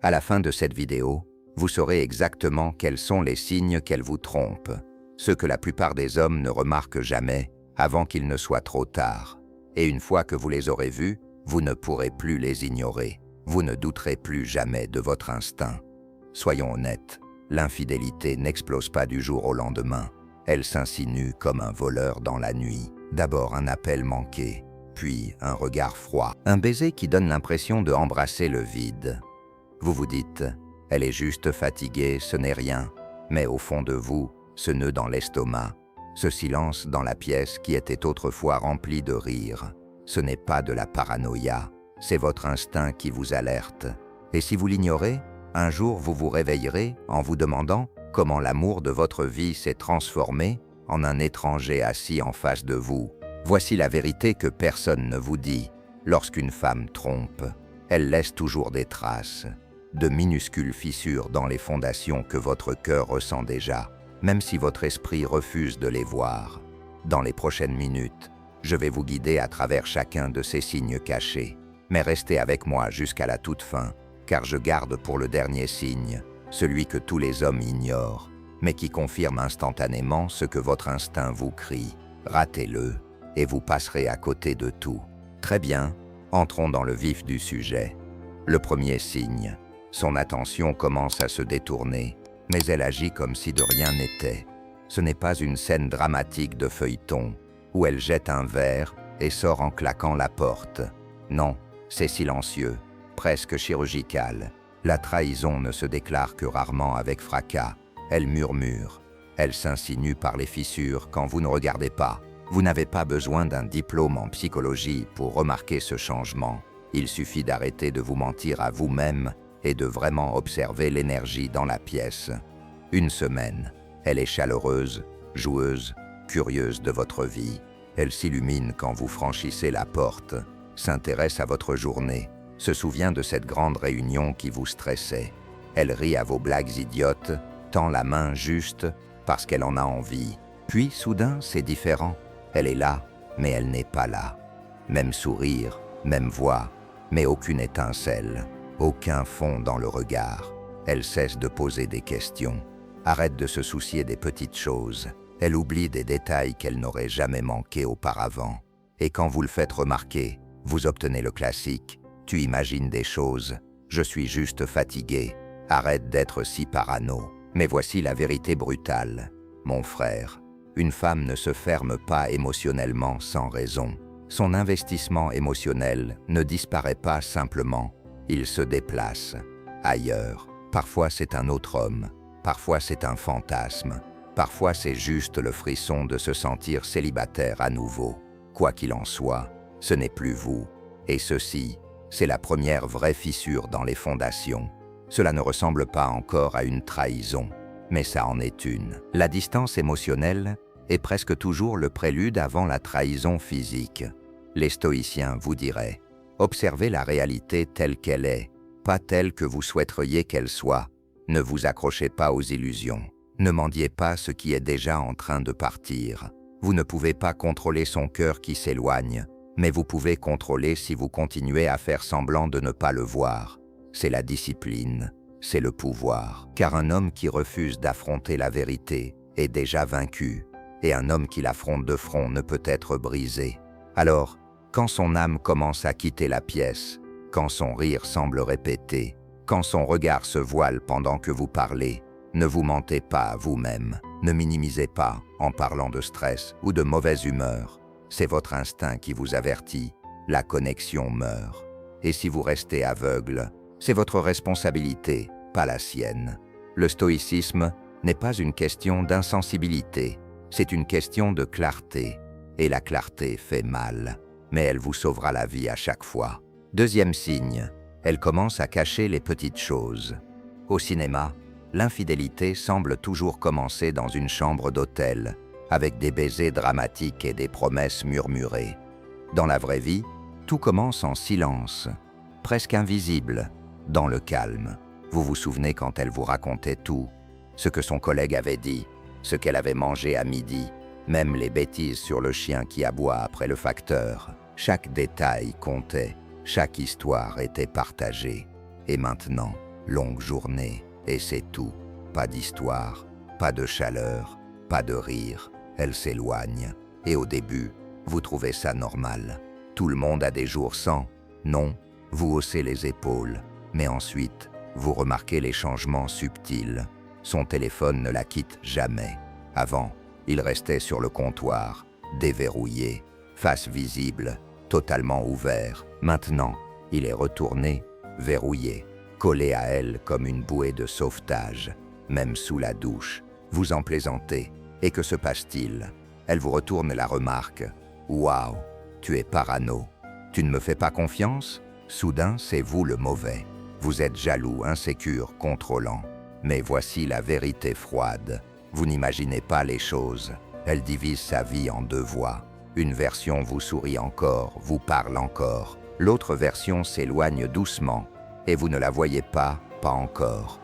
À la fin de cette vidéo, vous saurez exactement quels sont les signes qu'elle vous trompe, ceux que la plupart des hommes ne remarquent jamais avant qu'il ne soit trop tard. Et une fois que vous les aurez vus, vous ne pourrez plus les ignorer. Vous ne douterez plus jamais de votre instinct. Soyons honnêtes, l'infidélité n'explose pas du jour au lendemain. Elle s'insinue comme un voleur dans la nuit. D'abord un appel manqué, puis un regard froid, un baiser qui donne l'impression de embrasser le vide. Vous vous dites, elle est juste fatiguée, ce n'est rien. Mais au fond de vous, ce nœud dans l'estomac, ce silence dans la pièce qui était autrefois rempli de rire, ce n'est pas de la paranoïa, c'est votre instinct qui vous alerte. Et si vous l'ignorez, un jour vous vous réveillerez en vous demandant comment l'amour de votre vie s'est transformé en un étranger assis en face de vous. Voici la vérité que personne ne vous dit. Lorsqu'une femme trompe, elle laisse toujours des traces, de minuscules fissures dans les fondations que votre cœur ressent déjà, même si votre esprit refuse de les voir. Dans les prochaines minutes, je vais vous guider à travers chacun de ces signes cachés. Mais restez avec moi jusqu'à la toute fin, car je garde pour le dernier signe, celui que tous les hommes ignorent, mais qui confirme instantanément ce que votre instinct vous crie. Ratez-le, et vous passerez à côté de tout. Très bien, entrons dans le vif du sujet. Le premier signe. Son attention commence à se détourner, mais elle agit comme si de rien n'était. Ce n'est pas une scène dramatique de feuilleton, où elle jette un verre et sort en claquant la porte. Non, c'est silencieux, presque chirurgical. La trahison ne se déclare que rarement avec fracas. Elle murmure, elle s'insinue par les fissures quand vous ne regardez pas. Vous n'avez pas besoin d'un diplôme en psychologie pour remarquer ce changement. Il suffit d'arrêter de vous mentir à vous-même et de vraiment observer l'énergie dans la pièce. Une semaine, elle est chaleureuse, joueuse, curieuse de votre vie. Elle s'illumine quand vous franchissez la porte, s'intéresse à votre journée, se souvient de cette grande réunion qui vous stressait. Elle rit à vos blagues idiotes, tend la main juste parce qu'elle en a envie. Puis, soudain, c'est différent. Elle est là, mais elle n'est pas là. Même sourire, même voix, mais aucune étincelle, aucun fond dans le regard. Elle cesse de poser des questions, arrête de se soucier des petites choses. Elle oublie des détails qu'elle n'aurait jamais manqués auparavant. Et quand vous le faites remarquer, vous obtenez le classique. Tu imagines des choses. Je suis juste fatigué. Arrête d'être si parano. Mais voici la vérité brutale. Mon frère, une femme ne se ferme pas émotionnellement sans raison. Son investissement émotionnel ne disparaît pas simplement. Il se déplace ailleurs. Parfois c'est un autre homme. Parfois c'est un fantasme. Parfois c'est juste le frisson de se sentir célibataire à nouveau. Quoi qu'il en soit, ce n'est plus vous. Et ceci, c'est la première vraie fissure dans les fondations. Cela ne ressemble pas encore à une trahison, mais ça en est une. La distance émotionnelle est presque toujours le prélude avant la trahison physique. Les stoïciens vous diraient, observez la réalité telle qu'elle est, pas telle que vous souhaiteriez qu'elle soit. Ne vous accrochez pas aux illusions. Ne mendiez pas ce qui est déjà en train de partir. Vous ne pouvez pas contrôler son cœur qui s'éloigne, mais vous pouvez contrôler si vous continuez à faire semblant de ne pas le voir. C'est la discipline, c'est le pouvoir. Car un homme qui refuse d'affronter la vérité est déjà vaincu, et un homme qui l'affronte de front ne peut être brisé. Alors, quand son âme commence à quitter la pièce, quand son rire semble répété, quand son regard se voile pendant que vous parlez, ne vous mentez pas à vous-même. Ne minimisez pas en parlant de stress ou de mauvaise humeur. C'est votre instinct qui vous avertit. La connexion meurt. Et si vous restez aveugle, c'est votre responsabilité, pas la sienne. Le stoïcisme n'est pas une question d'insensibilité, c'est une question de clarté. Et la clarté fait mal, mais elle vous sauvera la vie à chaque fois. Deuxième signe, elle commence à cacher les petites choses. Au cinéma, l'infidélité semble toujours commencer dans une chambre d'hôtel, avec des baisers dramatiques et des promesses murmurées. Dans la vraie vie, tout commence en silence, presque invisible, dans le calme. Vous vous souvenez quand elle vous racontait tout, ce que son collègue avait dit, ce qu'elle avait mangé à midi, même les bêtises sur le chien qui aboie après le facteur. Chaque détail comptait, chaque histoire était partagée. Et maintenant, longue journée, et c'est tout. Pas d'histoire, pas de chaleur, pas de rire. Elle s'éloigne. Et au début, vous trouvez ça normal. Tout le monde a des jours sans. Non, vous haussez les épaules. Mais ensuite, vous remarquez les changements subtils. Son téléphone ne la quitte jamais. Avant, il restait sur le comptoir, déverrouillé, face visible, totalement ouvert. Maintenant, il est retourné, verrouillé, collé à elle comme une bouée de sauvetage. Même sous la douche, vous en plaisantez. Et que se passe-t-il? Elle vous retourne la remarque. Waouh, tu es parano. Tu ne me fais pas confiance? Soudain, c'est vous le mauvais. Vous êtes jaloux, insécure, contrôlant. Mais voici la vérité froide. Vous n'imaginez pas les choses. Elle divise sa vie en deux voies. Une version vous sourit encore, vous parle encore. L'autre version s'éloigne doucement. Et vous ne la voyez pas encore.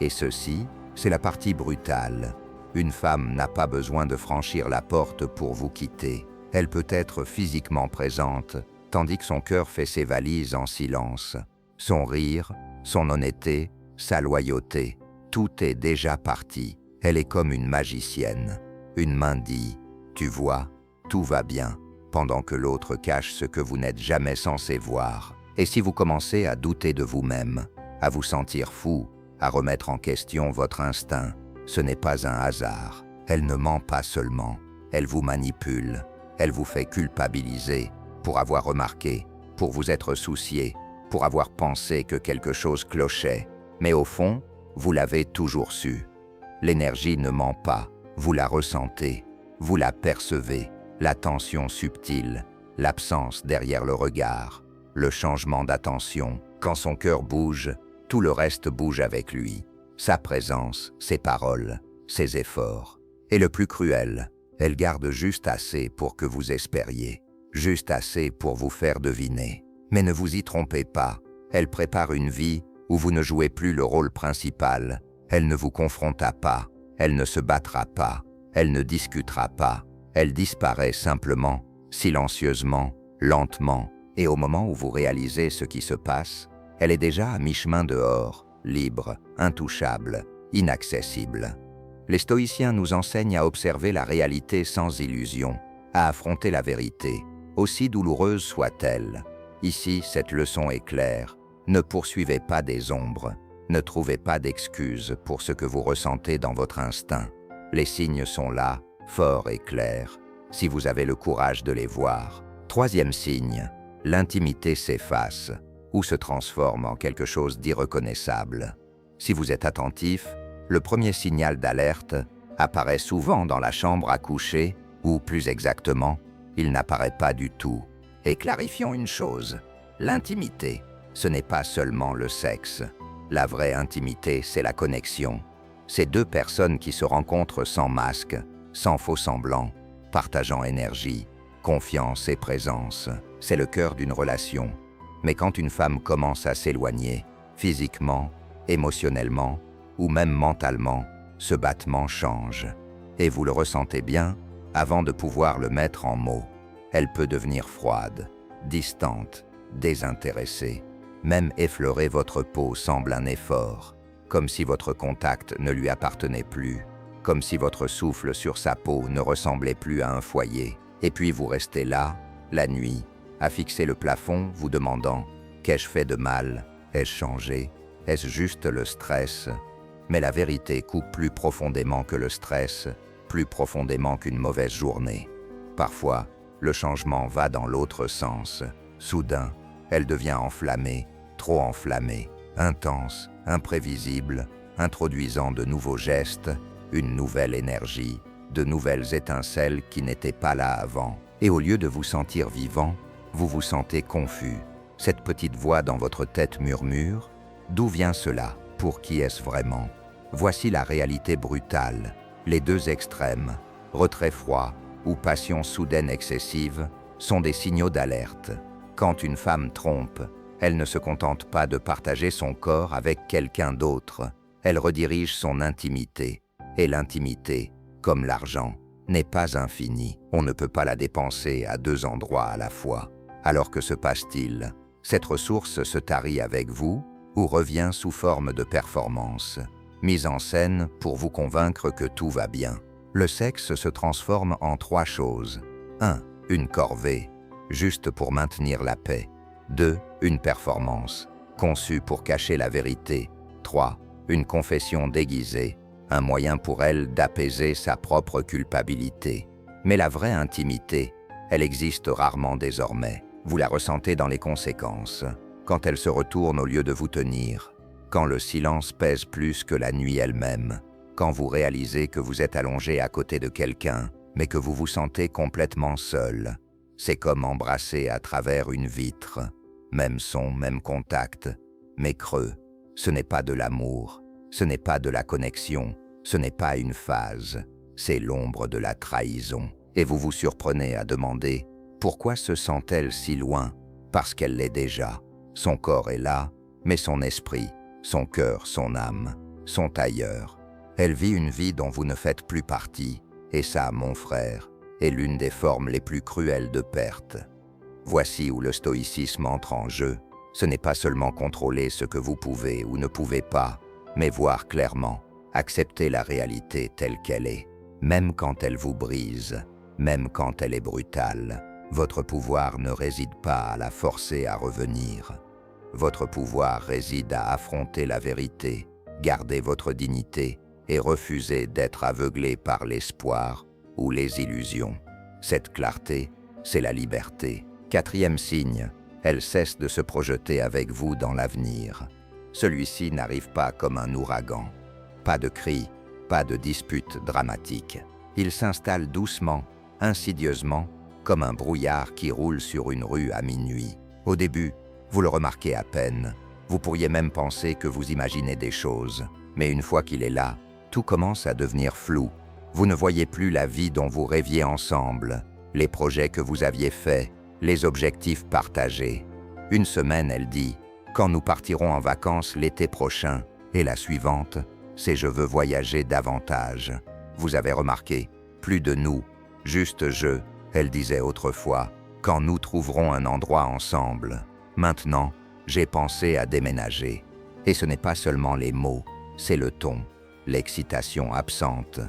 Et ceci, c'est la partie brutale. Une femme n'a pas besoin de franchir la porte pour vous quitter. Elle peut être physiquement présente, tandis que son cœur fait ses valises en silence. Son rire, son honnêteté, sa loyauté, tout est déjà parti. Elle est comme une magicienne. Une main dit « Tu vois, tout va bien », pendant que l'autre cache ce que vous n'êtes jamais censé voir. Et si vous commencez à douter de vous-même, à vous sentir fou, à remettre en question votre instinct, ce n'est pas un hasard. Elle ne ment pas seulement, elle vous manipule, elle vous fait culpabiliser pour avoir remarqué, pour vous être soucié, pour avoir pensé que quelque chose clochait. Mais au fond, vous l'avez toujours su. L'énergie ne ment pas, vous la ressentez, vous la percevez, la tension subtile, l'absence derrière le regard, le changement d'attention. Quand son cœur bouge, tout le reste bouge avec lui. Sa présence, ses paroles, ses efforts. Et le plus cruel, elle garde juste assez pour que vous espériez, juste assez pour vous faire deviner. Mais ne vous y trompez pas, elle prépare une vie où vous ne jouez plus le rôle principal. Elle ne vous confronta pas, elle ne se battra pas, elle ne discutera pas. Elle disparaît simplement, silencieusement, lentement. Et au moment où vous réalisez ce qui se passe, elle est déjà à mi-chemin dehors, libre, intouchable, inaccessible. Les stoïciens nous enseignent à observer la réalité sans illusion, à affronter la vérité, aussi douloureuse soit-elle. Ici, cette leçon est claire. Ne poursuivez pas des ombres, ne trouvez pas d'excuses pour ce que vous ressentez dans votre instinct. Les signes sont là, forts et clairs, si vous avez le courage de les voir. Troisième signe, l'intimité s'efface ou se transforme en quelque chose d'irreconnaissable. Si vous êtes attentif, le premier signal d'alerte apparaît souvent dans la chambre à coucher, ou plus exactement, il n'apparaît pas du tout. Et clarifions une chose, l'intimité, ce n'est pas seulement le sexe. La vraie intimité, c'est la connexion. C'est deux personnes qui se rencontrent sans masque, sans faux semblant, partageant énergie, confiance et présence. C'est le cœur d'une relation. Mais quand une femme commence à s'éloigner, physiquement, émotionnellement ou même mentalement, ce battement change. Et vous le ressentez bien avant de pouvoir le mettre en mots. Elle peut devenir froide, distante, désintéressée. Même effleurer votre peau semble un effort, comme si votre contact ne lui appartenait plus, comme si votre souffle sur sa peau ne ressemblait plus à un foyer. Et puis vous restez là, la nuit, à fixer le plafond, vous demandant « Qu'ai-je fait de mal? Ai-je changé? Est-ce juste le stress ?» Mais la vérité coupe plus profondément que le stress, plus profondément qu'une mauvaise journée. Parfois, le changement va dans l'autre sens. Soudain, elle devient enflammée, trop enflammée, intense, imprévisible, introduisant de nouveaux gestes, une nouvelle énergie, de nouvelles étincelles qui n'étaient pas là avant. Et au lieu de vous sentir vivant, vous vous sentez confus. Cette petite voix dans votre tête murmure « D'où vient cela? Pour qui est-ce vraiment ?» Voici la réalité brutale. Les deux extrêmes, retrait froid ou passion soudaine excessive, sont des signaux d'alerte. Quand une femme trompe, elle ne se contente pas de partager son corps avec quelqu'un d'autre. Elle redirige son intimité. Et l'intimité, comme l'argent, n'est pas infinie. On ne peut pas la dépenser à deux endroits à la fois. Alors que se passe-t-il? Cette ressource se tarit avec vous, ou revient sous forme de performance, mise en scène pour vous convaincre que tout va bien. Le sexe se transforme en 3 choses. 1. Une corvée, juste pour maintenir la paix. 2. Une performance, conçue pour cacher la vérité. 3. Une confession déguisée, un moyen pour elle d'apaiser sa propre culpabilité. Mais la vraie intimité, elle existe rarement désormais. Vous la ressentez dans les conséquences, quand elle se retourne au lieu de vous tenir, quand le silence pèse plus que la nuit elle-même, quand vous réalisez que vous êtes allongé à côté de quelqu'un, mais que vous vous sentez complètement seul. C'est comme embrasser à travers une vitre. Même son, même contact, mais creux. Ce n'est pas de l'amour, ce n'est pas de la connexion, ce n'est pas une phase, c'est l'ombre de la trahison. Et vous vous surprenez à demander « Pourquoi se sent-elle si loin ?» Parce qu'elle l'est déjà. Son corps est là, mais son esprit, son cœur, son âme sont ailleurs. Elle vit une vie dont vous ne faites plus partie, et ça, mon frère, est l'une des formes les plus cruelles de perte. Voici où le stoïcisme entre en jeu. Ce n'est pas seulement contrôler ce que vous pouvez ou ne pouvez pas, mais voir clairement, accepter la réalité telle qu'elle est, même quand elle vous brise, même quand elle est brutale. Votre pouvoir ne réside pas à la forcer à revenir. Votre pouvoir réside à affronter la vérité, garder votre dignité et refuser d'être aveuglé par l'espoir ou les illusions. Cette clarté, c'est la liberté. 4e signe, elle cesse de se projeter avec vous dans l'avenir. Celui-ci n'arrive pas comme un ouragan. Pas de cris, pas de disputes dramatiques. Il s'installe doucement, insidieusement, comme un brouillard qui roule sur une rue à minuit. Au début, vous le remarquez à peine. Vous pourriez même penser que vous imaginez des choses. Mais une fois qu'il est là, tout commence à devenir flou. Vous ne voyez plus la vie dont vous rêviez ensemble, les projets que vous aviez faits, les objectifs partagés. Une semaine, elle dit « Quand nous partirons en vacances l'été prochain ?» Et la suivante, c'est « Je veux voyager davantage ». Vous avez remarqué, plus de nous, juste je, elle disait autrefois, quand nous trouverons un endroit ensemble. Maintenant, j'ai pensé à déménager. Et ce n'est pas seulement les mots, c'est le ton, l'excitation absente.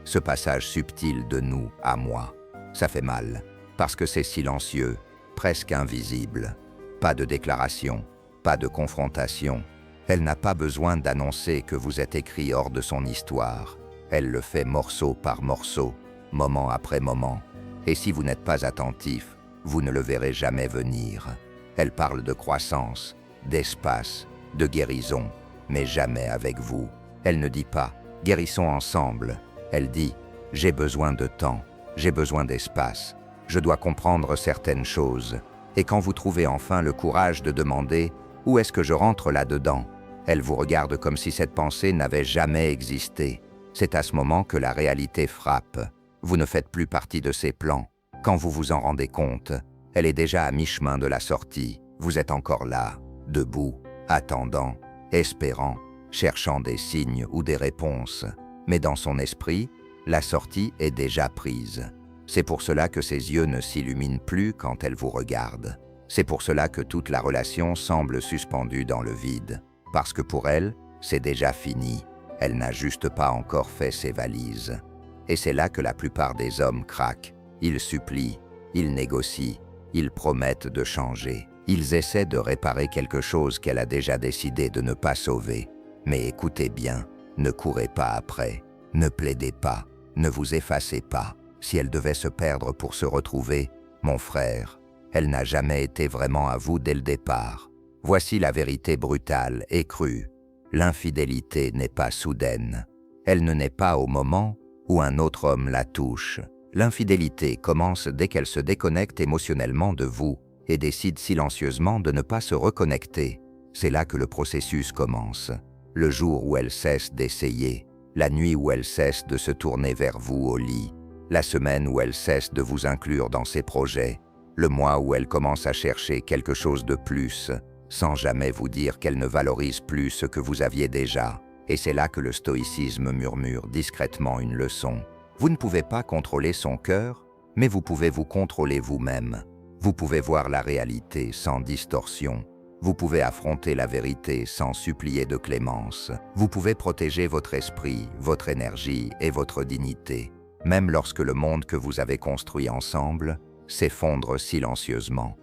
Ce passage subtil de nous à moi, ça fait mal, parce que c'est silencieux, presque invisible. Pas de déclaration, pas de confrontation. Elle n'a pas besoin d'annoncer que vous êtes écrit hors de son histoire. Elle le fait morceau par morceau, moment après moment. Et si vous n'êtes pas attentif, vous ne le verrez jamais venir. Elle parle de croissance, d'espace, de guérison, mais jamais avec vous. Elle ne dit pas « guérissons ensemble ». Elle dit « j'ai besoin de temps, j'ai besoin d'espace, je dois comprendre certaines choses ». Et quand vous trouvez enfin le courage de demander « où est-ce que je rentre là-dedans ?» Elle vous regarde comme si cette pensée n'avait jamais existé. C'est à ce moment que la réalité frappe. Vous ne faites plus partie de ses plans. Quand vous vous en rendez compte, elle est déjà à mi-chemin de la sortie. Vous êtes encore là, debout, attendant, espérant, cherchant des signes ou des réponses. Mais dans son esprit, la sortie est déjà prise. C'est pour cela que ses yeux ne s'illuminent plus quand elle vous regarde. C'est pour cela que toute la relation semble suspendue dans le vide. Parce que pour elle, c'est déjà fini. Elle n'a juste pas encore fait ses valises. Et c'est là que la plupart des hommes craquent. Ils supplient, ils négocient, ils promettent de changer. Ils essaient de réparer quelque chose qu'elle a déjà décidé de ne pas sauver. Mais écoutez bien, ne courez pas après, ne plaidez pas, ne vous effacez pas. Si elle devait se perdre pour se retrouver, mon frère, elle n'a jamais été vraiment à vous dès le départ. Voici la vérité brutale et crue. L'infidélité n'est pas soudaine. Elle ne naît pas au moment où un autre homme la touche. L'infidélité commence dès qu'elle se déconnecte émotionnellement de vous et décide silencieusement de ne pas se reconnecter. C'est là que le processus commence. Le jour où elle cesse d'essayer, la nuit où elle cesse de se tourner vers vous au lit, la semaine où elle cesse de vous inclure dans ses projets, le mois où elle commence à chercher quelque chose de plus, sans jamais vous dire qu'elle ne valorise plus ce que vous aviez déjà. Et c'est là que le stoïcisme murmure discrètement une leçon. Vous ne pouvez pas contrôler son cœur, mais vous pouvez vous contrôler vous-même. Vous pouvez voir la réalité sans distorsion, Vous pouvez affronter la vérité sans supplier de clémence. Vous pouvez protéger votre esprit, votre énergie et votre dignité, même lorsque le monde que vous avez construit ensemble s'effondre silencieusement.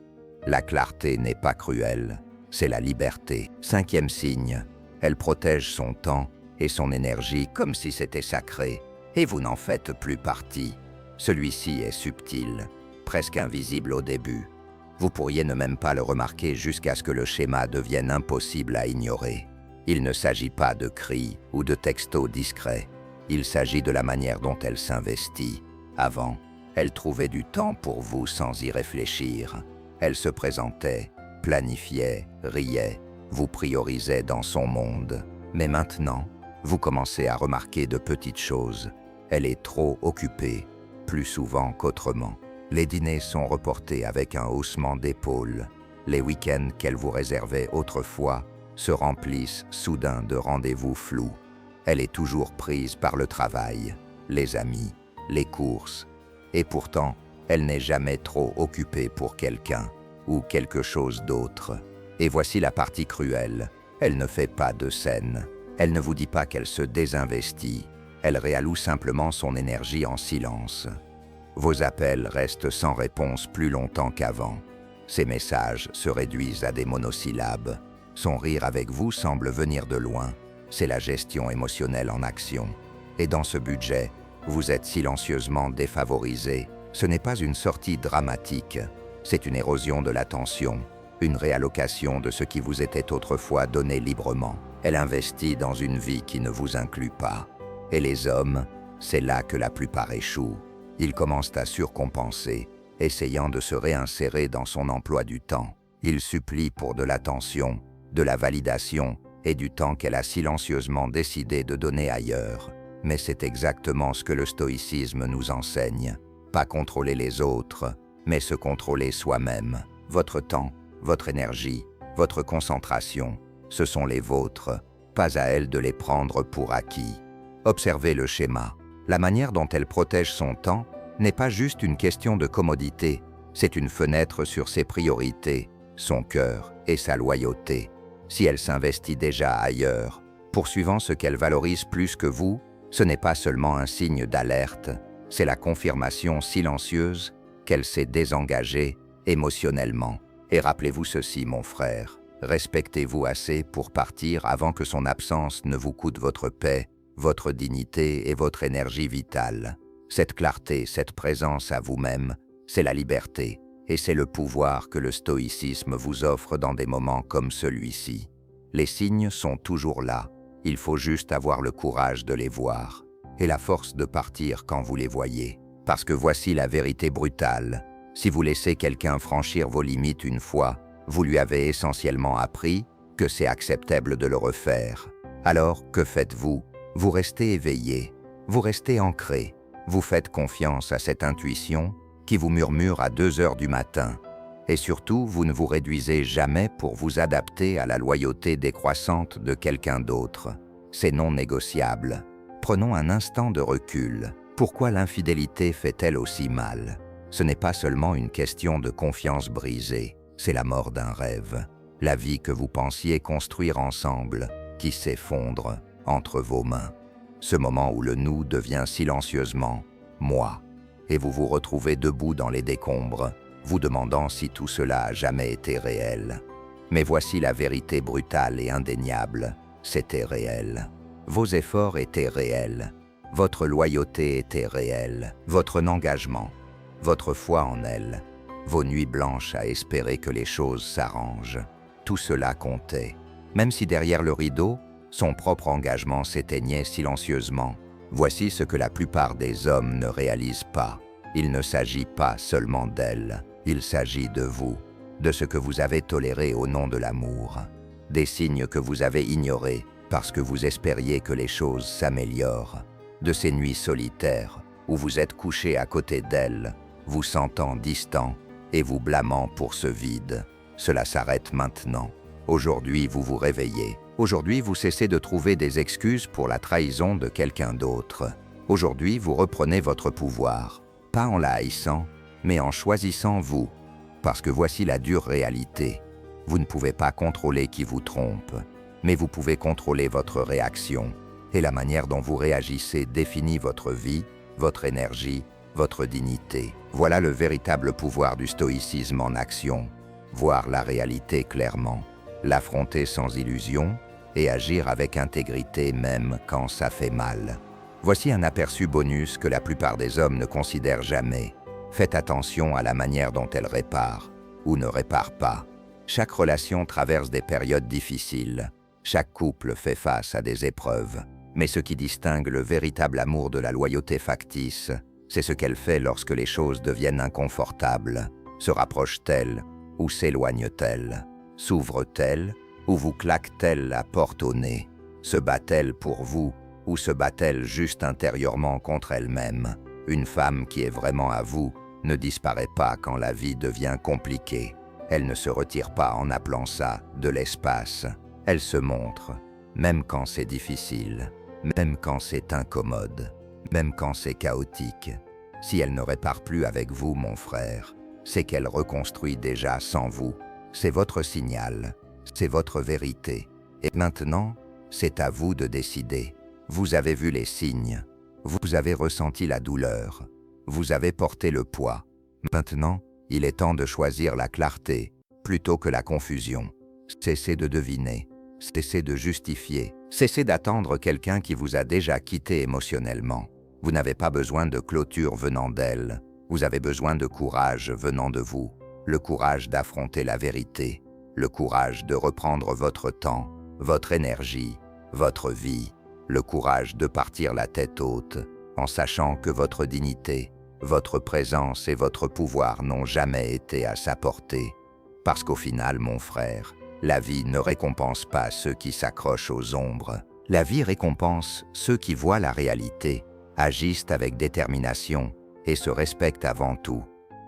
La clarté n'est pas cruelle, c'est la liberté. 5e signe, elle protège son temps et son énergie comme si c'était sacré, et vous n'en faites plus partie. Celui-ci est subtil, presque invisible au début. Vous pourriez ne même pas le remarquer jusqu'à ce que le schéma devienne impossible à ignorer. Il ne s'agit pas de cris ou de textos discrets. Il s'agit de la manière dont elle s'investit. Avant, elle trouvait du temps pour vous sans y réfléchir. Elle se présentait, planifiait, riait, vous priorisait dans son monde. Mais maintenant, vous commencez à remarquer de petites choses. Elle est trop occupée, plus souvent qu'autrement. Les dîners sont reportés avec un haussement d'épaules. Les week-ends qu'elle vous réservait autrefois se remplissent soudain de rendez-vous flous. Elle est toujours prise par le travail, les amis, les courses. Et pourtant, elle n'est jamais trop occupée pour quelqu'un ou quelque chose d'autre. Et voici la partie cruelle. Elle ne fait pas de scène. Elle ne vous dit pas qu'elle se désinvestit. Elle réalloue simplement son énergie en silence. Vos appels restent sans réponse plus longtemps qu'avant. Ses messages se réduisent à des monosyllabes. Son rire avec vous semble venir de loin. C'est la gestion émotionnelle en action. Et dans ce budget, vous êtes silencieusement défavorisé. Ce n'est pas une sortie dramatique, c'est une érosion de l'attention, une réallocation de ce qui vous était autrefois donné librement. Elle investit dans une vie qui ne vous inclut pas. Et les hommes, c'est là que la plupart échouent. Ils commencent à surcompenser, essayant de se réinsérer dans son emploi du temps. Ils supplient pour de l'attention, de la validation et du temps qu'elle a silencieusement décidé de donner ailleurs. Mais c'est exactement ce que le stoïcisme nous enseigne. Pas contrôler les autres, mais se contrôler soi-même. Votre temps, votre énergie, votre concentration, ce sont les vôtres, pas à elle de les prendre pour acquis. Observez le schéma. La manière dont elle protège son temps n'est pas juste une question de commodité, c'est une fenêtre sur ses priorités, son cœur et sa loyauté. Si elle s'investit déjà ailleurs, poursuivant ce qu'elle valorise plus que vous, ce n'est pas seulement un signe d'alerte, c'est la confirmation silencieuse qu'elle s'est désengagée émotionnellement. Et rappelez-vous ceci, mon frère, respectez-vous assez pour partir avant que son absence ne vous coûte votre paix, votre dignité et votre énergie vitale. Cette clarté, cette présence à vous-même, c'est la liberté, et c'est le pouvoir que le stoïcisme vous offre dans des moments comme celui-ci. Les signes sont toujours là, il faut juste avoir le courage de les voir, et la force de partir quand vous les voyez. Parce que voici la vérité brutale, si vous laissez quelqu'un franchir vos limites une fois, vous lui avez essentiellement appris que c'est acceptable de le refaire. Alors, que faites-vous ? Vous restez éveillé, vous restez ancré, vous faites confiance à cette intuition qui vous murmure à 2 heures du matin. Et surtout, vous ne vous réduisez jamais pour vous adapter à la loyauté décroissante de quelqu'un d'autre. C'est non négociable. Prenons un instant de recul. Pourquoi l'infidélité fait-elle aussi mal ? Ce n'est pas seulement une question de confiance brisée, c'est la mort d'un rêve. La vie que vous pensiez construire ensemble, qui s'effondre entre vos mains. Ce moment où le nous devient silencieusement « moi » et vous vous retrouvez debout dans les décombres, vous demandant si tout cela a jamais été réel. Mais voici la vérité brutale et indéniable, c'était réel. Vos efforts étaient réels, votre loyauté était réelle, votre engagement, votre foi en elle, vos nuits blanches à espérer que les choses s'arrangent. Tout cela comptait. Même si derrière le rideau, son propre engagement s'éteignait silencieusement. Voici ce que la plupart des hommes ne réalisent pas. Il ne s'agit pas seulement d'elle, il s'agit de vous, de ce que vous avez toléré au nom de l'amour, des signes que vous avez ignorés parce que vous espériez que les choses s'améliorent, de ces nuits solitaires où vous êtes couché à côté d'elle, vous sentant distant et vous blâmant pour ce vide. Cela s'arrête maintenant. Aujourd'hui, vous vous réveillez. Aujourd'hui, vous cessez de trouver des excuses pour la trahison de quelqu'un d'autre. Aujourd'hui, vous reprenez votre pouvoir, pas en la haïssant, mais en choisissant vous. Parce que voici la dure réalité. Vous ne pouvez pas contrôler qui vous trompe, mais vous pouvez contrôler votre réaction. Et la manière dont vous réagissez définit votre vie, votre énergie, votre dignité. Voilà le véritable pouvoir du stoïcisme en action. Voir la réalité clairement, l'affronter sans illusion et agir avec intégrité même quand ça fait mal. Voici un aperçu bonus que la plupart des hommes ne considèrent jamais. Faites attention à la manière dont elle répare ou ne répare pas. Chaque relation traverse des périodes difficiles. Chaque couple fait face à des épreuves. Mais ce qui distingue le véritable amour de la loyauté factice, c'est ce qu'elle fait lorsque les choses deviennent inconfortables. Se rapproche-t-elle ou s'éloigne-t-elle? S'ouvre-t-elle ou vous claque-t-elle la porte au nez? Se bat-elle pour vous ou se bat-elle juste intérieurement contre elle-même? Une femme qui est vraiment à vous ne disparaît pas quand la vie devient compliquée. Elle ne se retire pas en appelant ça de l'espace. Elle se montre, même quand c'est difficile, même quand c'est incommode, même quand c'est chaotique. Si elle ne répare plus avec vous, mon frère, c'est qu'elle reconstruit déjà sans vous. C'est votre signal, c'est votre vérité. Et maintenant, c'est à vous de décider. Vous avez vu les signes, vous avez ressenti la douleur, vous avez porté le poids. Maintenant, il est temps de choisir la clarté plutôt que la confusion. Cessez de deviner, cessez de justifier, cessez d'attendre quelqu'un qui vous a déjà quitté émotionnellement. Vous n'avez pas besoin de clôture venant d'elle, vous avez besoin de courage venant de vous. Le courage d'affronter la vérité, le courage de reprendre votre temps, votre énergie, votre vie, le courage de partir la tête haute, en sachant que votre dignité, votre présence et votre pouvoir n'ont jamais été à sa portée. Parce qu'au final, mon frère, la vie ne récompense pas ceux qui s'accrochent aux ombres. La vie récompense ceux qui voient la réalité, agissent avec détermination et se respectent avant tout.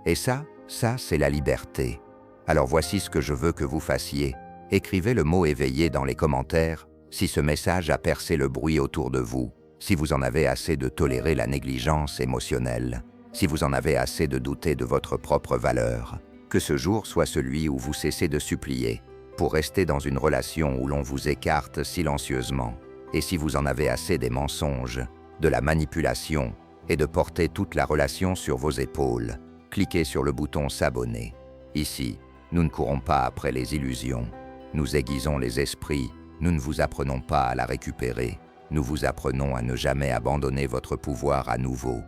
Et ça, c'est la liberté. Alors voici ce que je veux que vous fassiez. Écrivez le mot éveillé dans les commentaires si ce message a percé le bruit autour de vous, si vous en avez assez de tolérer la négligence émotionnelle, si vous en avez assez de douter de votre propre valeur. Que ce jour soit celui où vous cessez de supplier pour rester dans une relation où l'on vous écarte silencieusement. Et si vous en avez assez des mensonges, de la manipulation et de porter toute la relation sur vos épaules, cliquez sur le bouton s'abonner. Ici, nous ne courons pas après les illusions. Nous aiguisons les esprits, nous ne vous apprenons pas à la récupérer. Nous vous apprenons à ne jamais abandonner votre pouvoir à nouveau.